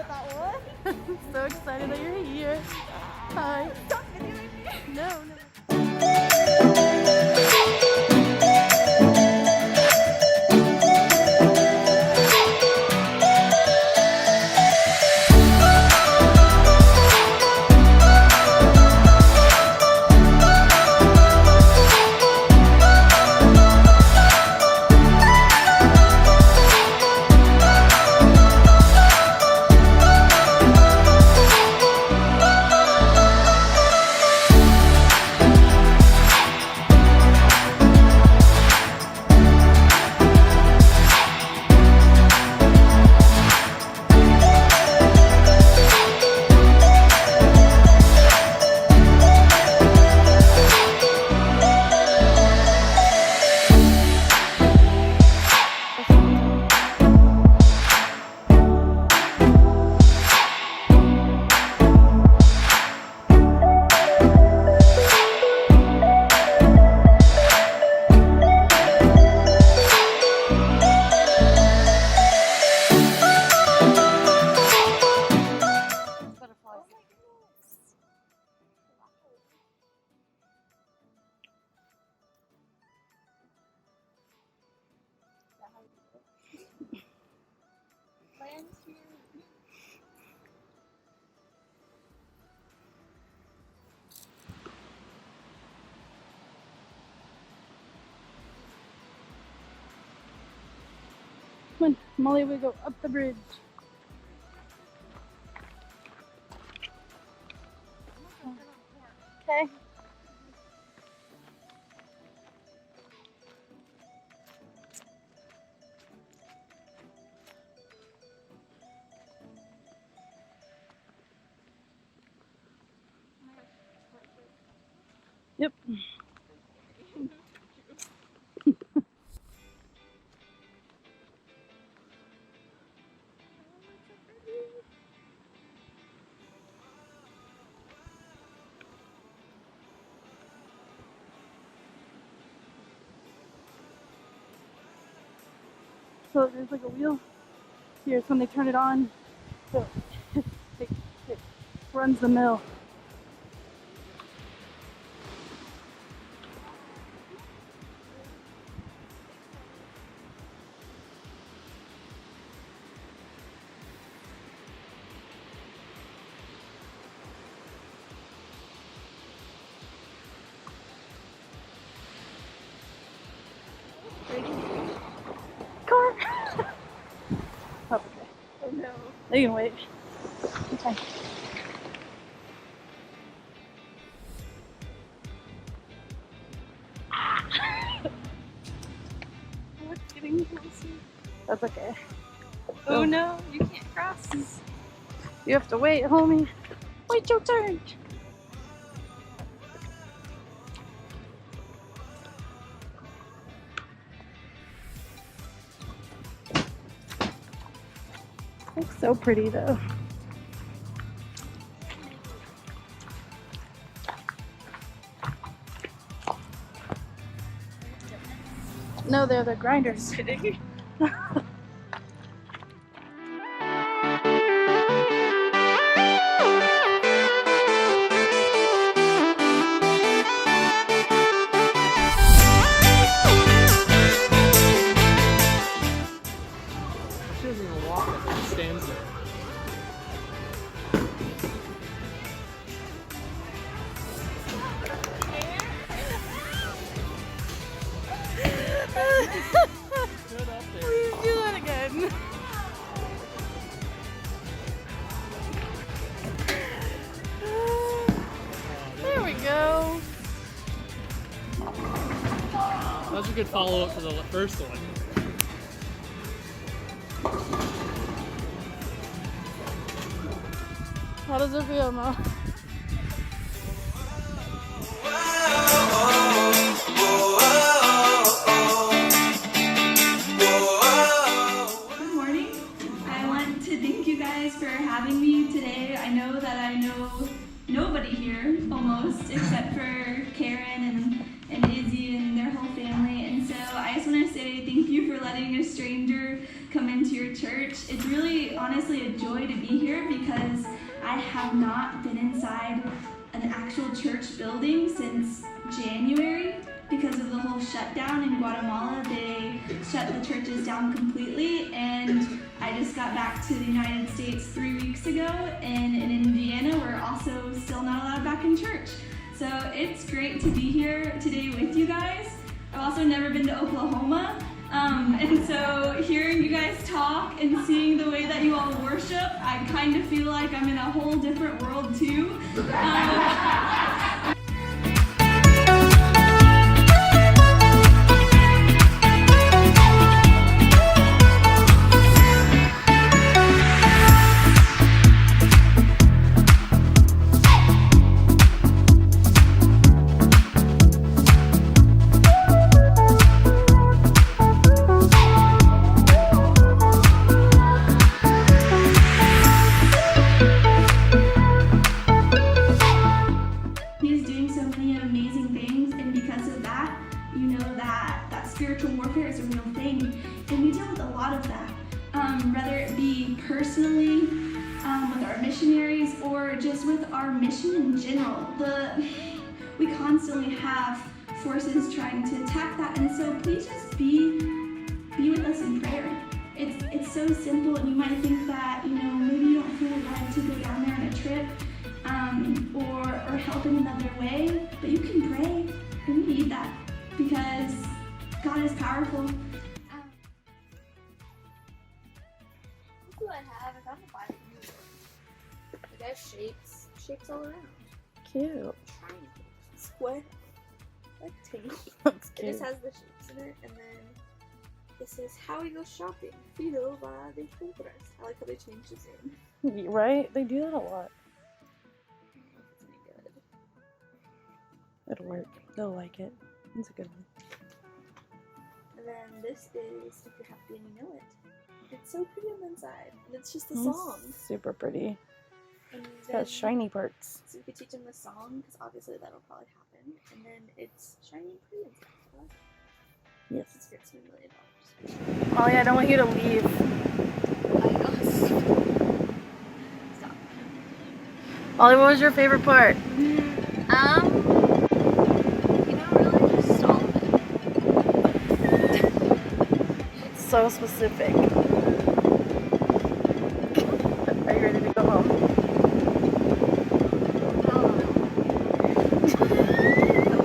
that one. I'm so excited that you're here. Hi. Stop videoing me. No. Come on, Molly, we go up the bridge. Okay. Yep. So there's like a wheel here, so when they turn it on, so it runs the mill. Car! Oh, okay. Oh no. They can wait. Okay. Oh, it's getting closer. That's okay. Oh no, you can't cross. You have to wait, homie. Wait your turn. Looks so pretty though. No, they're the grinders. Kidding. Please do that again. There we go. That was a good follow-up to the first one. How does it feel, Mo? Good morning. I want to thank you guys for having me today. I know that I know nobody here, almost, except for Karen and Izzy and their whole family. And so I just want to say thank you for letting us stranger come into your church. It's really honestly a joy to be here because I have not been inside an actual church building since January because of the whole shutdown in Guatemala. They shut the churches down completely, and I just got back to the United States 3 weeks ago, and in Indiana we're also still not allowed back in church. So it's great to be here today with you guys. I've also never been to Oklahoma, and so hearing you guys talk and seeing the way that you all worship, I kind of feel like I'm in a whole different world too. Spiritual warfare is a real thing, and we deal with a lot of that, whether it be personally with our missionaries or just with our mission in general. We constantly have forces trying to attack that, and so please just be with us in prayer. It's so simple, and you might think that maybe you don't feel led to go down there on a trip or help in another way, but you can pray, and we need that because God is powerful. Look what I have. I found a Bible. It has shapes all around. Cute. Square, rectangle. That's It cute. just has the shapes in it, and then it says how we go shopping. Fido va de compras. I like how they changed his name. Right? They do that a lot. I don't know if it's any good. It'll work. They'll like it. It's a good one. And then this is If You're Happy and You Know It. It's so pretty on the inside, and it's just a It's song. super pretty. And It's then, got shiny parts. so you could teach them the song, because obviously that'll probably happen. And then it's shiny and pretty inside. I like it. Yes. It's gonna be $1 million. Molly, I don't want you to leave. I know. Stop. Molly, what was your favorite part? Really just all of it. It's so specific. Are you ready to go home? I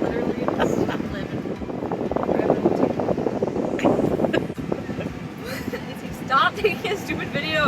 literally just live forever. Stop taking a stupid video.